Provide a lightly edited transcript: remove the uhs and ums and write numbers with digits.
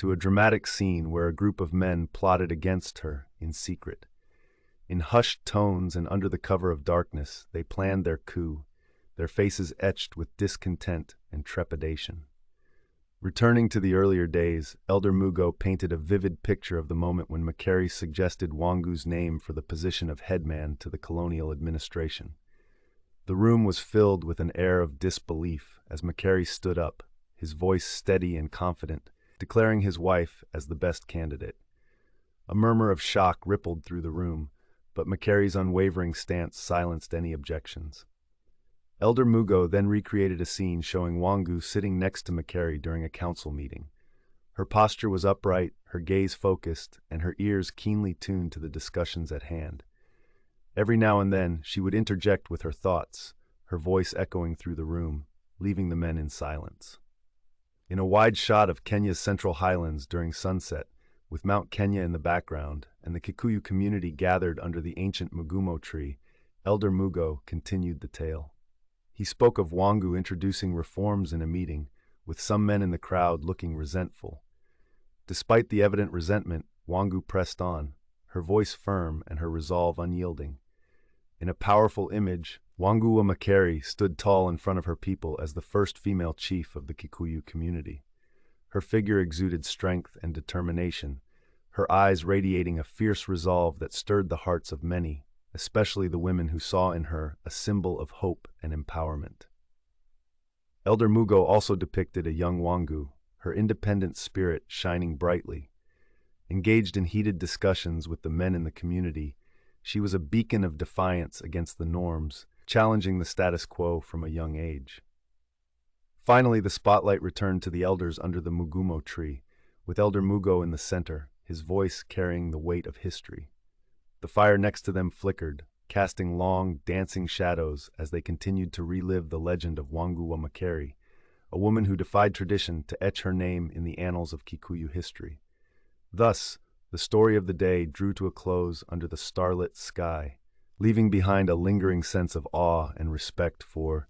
to a dramatic scene where a group of men plotted against her in secret. In hushed tones and under the cover of darkness, they planned their coup, their faces etched with discontent and trepidation. Returning to the earlier days, Elder Mugo painted a vivid picture of the moment when Makeri suggested Wangu's name for the position of headman to the colonial administration. The room was filled with an air of disbelief as Makeri stood up, his voice steady and confident, declaring his wife as the best candidate. A murmur of shock rippled through the room, but Makeri's unwavering stance silenced any objections. Elder Mugo then recreated a scene showing Wangu sitting next to Makeri during a council meeting. Her posture was upright, her gaze focused, and her ears keenly tuned to the discussions at hand. Every now and then, she would interject with her thoughts, her voice echoing through the room, leaving the men in silence. In a wide shot of Kenya's Central Highlands during sunset, with Mount Kenya in the background and the Kikuyu community gathered under the ancient Mugumo tree, Elder Mugo continued the tale. He spoke of Wangu introducing reforms in a meeting, with some men in the crowd looking resentful. Despite the evident resentment, Wangu pressed on, her voice firm and her resolve unyielding. In a powerful image, Wangu Makeri stood tall in front of her people as the first female chief of the Kikuyu community. Her figure exuded strength and determination, her eyes radiating a fierce resolve that stirred the hearts of many, especially the women who saw in her a symbol of hope and empowerment. Elder Mugo also depicted a young Wangu, her independent spirit shining brightly. Engaged in heated discussions with the men in the community, she was a beacon of defiance against the norms, challenging the status quo from a young age. Finally, the spotlight returned to the elders under the Mugumo tree, with Elder Mugo in the center, his voice carrying the weight of history. The fire next to them flickered, casting long, dancing shadows as they continued to relive the legend of Wangu Makeri, a woman who defied tradition to etch her name in the annals of Kikuyu history. Thus, the story of the day drew to a close under the starlit sky, leaving behind a lingering sense of awe and respect for